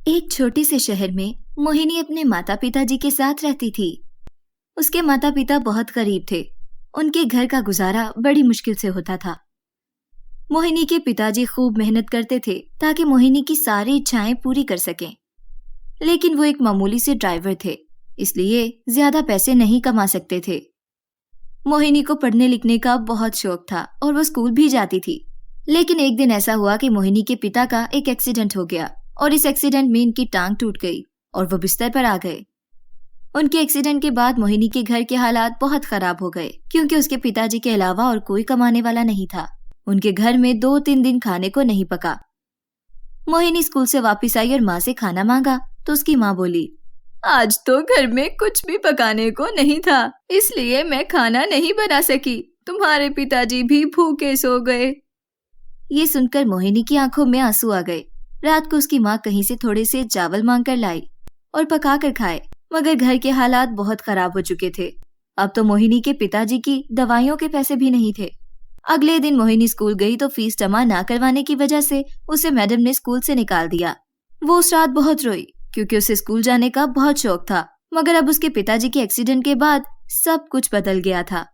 एक छोटे से शहर में मोहिनी अपने माता पिता जी के साथ रहती थी। उसके माता पिता बहुत गरीब थे। उनके घर का गुजारा बड़ी मुश्किल से होता था। मोहिनी के पिताजी खूब मेहनत करते थे ताकि मोहिनी की सारी इच्छाएं पूरी कर सकें, लेकिन वो एक मामूली से ड्राइवर थे, इसलिए ज्यादा पैसे नहीं कमा सकते थे। मोहिनी को पढ़ने लिखने का बहुत शौक था और वो स्कूल भी जाती थी। लेकिन एक दिन ऐसा हुआ कि मोहिनी के पिता का एक एक्सीडेंट हो गया और इस एक्सीडेंट में इनकी टांग टूट गई और वो बिस्तर पर आ गए। उनके एक्सीडेंट के बाद मोहिनी के घर के हालात बहुत खराब हो गए, क्योंकि उसके पिताजी के अलावा और कोई कमाने वाला नहीं था। उनके घर में 2-3 दिन खाने को नहीं पका। मोहिनी स्कूल से वापस आई और माँ से खाना मांगा तो उसकी माँ बोली, आज तो घर में कुछ भी पकाने को नहीं था, इसलिए मैं खाना नहीं बना सकी। तुम्हारे पिताजी भी भूखे सो गए। ये सुनकर मोहिनी की आंखों में आंसू आ गए। रात को उसकी माँ कहीं से थोड़े से चावल मांग कर लाई और पका कर खाए, मगर घर के हालात बहुत खराब हो चुके थे। अब तो मोहिनी के पिताजी की दवाइयों के पैसे भी नहीं थे। अगले दिन मोहिनी स्कूल गई तो फीस जमा ना करवाने की वजह से उसे मैडम ने स्कूल से निकाल दिया। वो उस रात बहुत रोई, क्योंकि उसे स्कूल जाने का बहुत शौक था, मगर अब उसके पिताजी के एक्सीडेंट के बाद सब कुछ बदल गया था।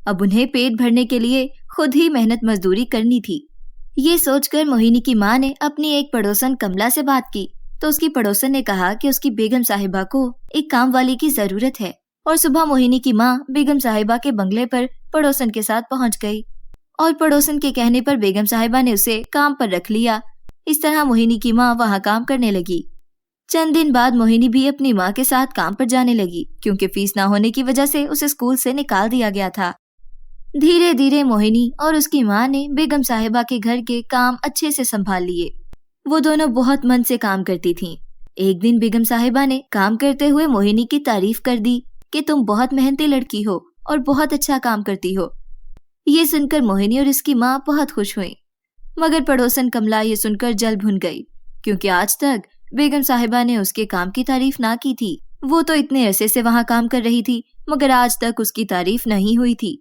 अब उन्हें पेट भरने के लिए खुद ही मेहनत मजदूरी करनी थी। ये सोचकर मोहिनी की माँ ने अपनी एक पड़ोसन कमला से बात की तो उसकी पड़ोसन ने कहा कि उसकी बेगम साहिबा को एक काम वाली की जरूरत है। और सुबह मोहिनी की माँ बेगम साहिबा के बंगले पर पड़ोसन के साथ पहुंच गई और पड़ोसन के कहने पर बेगम साहिबा ने उसे काम पर रख लिया। इस तरह मोहिनी की माँ वहाँ काम करने लगी। चंद दिन बाद मोहिनी भी अपनी माँ के साथ काम पर जाने लगी, क्योंकि फीस ना होने की वजह से उसे स्कूल से निकाल दिया गया था। धीरे धीरे मोहिनी और उसकी माँ ने बेगम साहिबा के घर के काम अच्छे से संभाल लिए। वो दोनों बहुत मन से काम करती थीं। एक दिन बेगम साहिबा ने काम करते हुए मोहिनी की तारीफ कर दी कि तुम बहुत मेहनती लड़की हो और बहुत अच्छा काम करती हो। ये सुनकर मोहिनी और इसकी माँ बहुत खुश हुई, मगर पड़ोसन कमला ये सुनकर जल भुन गई, क्योंकि आज तक बेगम साहिबा ने उसके काम की तारीफ ना की थी। वो तो इतने अरसे से वहाँ काम कर रही थी, मगर आज तक उसकी तारीफ नहीं हुई थी।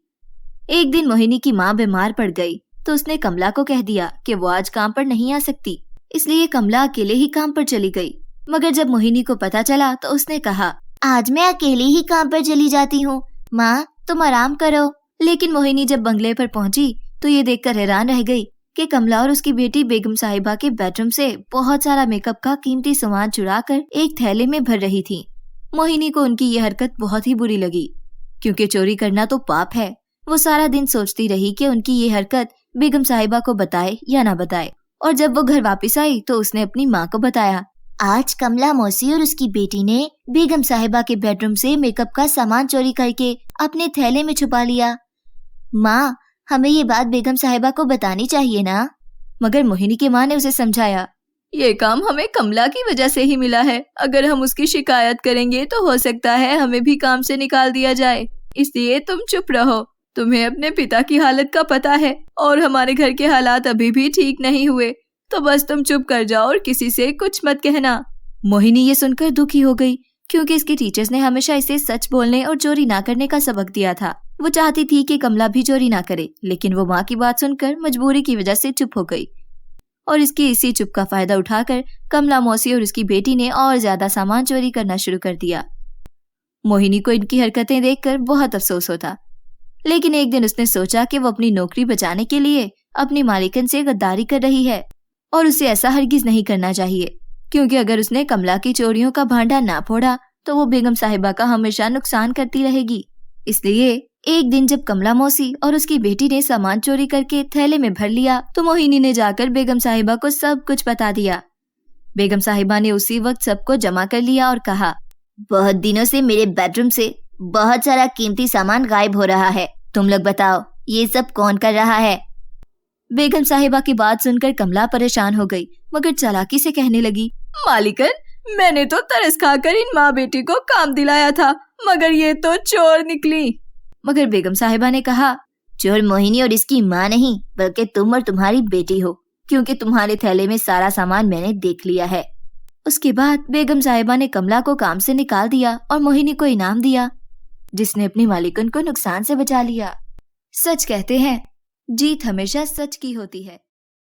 एक दिन मोहिनी की माँ बीमार पड़ गई तो उसने कमला को कह दिया कि वो आज काम पर नहीं आ सकती, इसलिए कमला अकेले ही काम पर चली गई। मगर जब मोहिनी को पता चला तो उसने कहा, आज मैं अकेले ही काम पर चली जाती हूँ, माँ तुम आराम करो। लेकिन मोहिनी जब बंगले पर पहुंची तो ये देखकर हैरान रह गई कि कमला और उसकी बेटी बेगम साहिबा के बेडरूम से बहुत सारा मेकअप का कीमती सामान चुरा कर एक थैले में भर रही थी। मोहिनी को उनकी ये हरकत बहुत ही बुरी लगी, क्योंकि चोरी करना तो पाप है। वो सारा दिन सोचती रही कि उनकी ये हरकत बेगम साहिबा को बताए या ना बताए, और जब वो घर वापस आई तो उसने अपनी माँ को बताया, आज कमला मौसी और उसकी बेटी ने बेगम साहिबा के बेडरूम से मेकअप का सामान चोरी करके अपने थैले में छुपा लिया। माँ, हमें ये बात बेगम साहिबा को बतानी चाहिए ना। मगर मोहिनी की माँ ने उसे समझाया, ये काम हमें कमला की वजह से ही मिला है। अगर हम उसकी शिकायत करेंगे तो हो सकता है हमें भी काम से निकाल दिया जाए, इसलिए तुम चुप रहो। तुम्हें अपने पिता की हालत का पता है और हमारे घर के हालात अभी भी ठीक नहीं हुए, तो बस तुम चुप कर जाओ और किसी से कुछ मत कहना। मोहिनी ये सुनकर दुखी हो गई, क्योंकि इसके टीचर्स ने हमेशा इसे सच बोलने और चोरी ना करने का सबक दिया था। वो चाहती थी कि कमला भी चोरी ना करे, लेकिन वो माँ की बात सुनकर मजबूरी की वजह से चुप हो गई। और इसकी इसी चुप का फायदा उठाकर कमला मौसी और उसकी बेटी ने और ज्यादा सामान चोरी करना शुरू कर दिया। मोहिनी को इनकी हरकतें देखकर बहुत अफसोस होता, लेकिन एक दिन उसने सोचा कि वो अपनी नौकरी बचाने के लिए अपनी मालिकन से गद्दारी कर रही है और उसे ऐसा हरगिज नहीं करना चाहिए, क्योंकि अगर उसने कमला की चोरियों का भांडा ना फोड़ा तो वो बेगम साहिबा का हमेशा नुकसान करती रहेगी। इसलिए एक दिन जब कमला मौसी और उसकी बेटी ने सामान चोरी करके थैले में भर लिया तो मोहिनी ने जाकर बेगम साहिबा को सब कुछ बता दिया। बेगम साहिबा ने उसी वक्त सबको जमा कर लिया और कहा, बहुत दिनों से मेरे बेडरूम से बहुत सारा कीमती सामान गायब हो रहा है। तुम लोग बताओ ये सब कौन कर रहा है। बेगम साहिबा की बात सुनकर कमला परेशान हो गई, मगर चालाकी से कहने लगी, मालिकन, मैंने तो तरस खाकर इन माँ बेटी को काम दिलाया था, मगर ये तो चोर निकली। मगर बेगम साहिबा ने कहा, चोर मोहिनी और इसकी माँ नहीं, बल्कि तुम और तुम्हारी बेटी हो, क्योंकि तुम्हारे थैले में सारा सामान मैंने देख लिया है। उसके बाद बेगम साहिबा ने कमला को काम से निकाल दिया और मोहिनी को इनाम दिया, जिसने अपनी मालिकन को नुकसान से बचा लिया। सच कहते हैं, जीत हमेशा सच की होती है।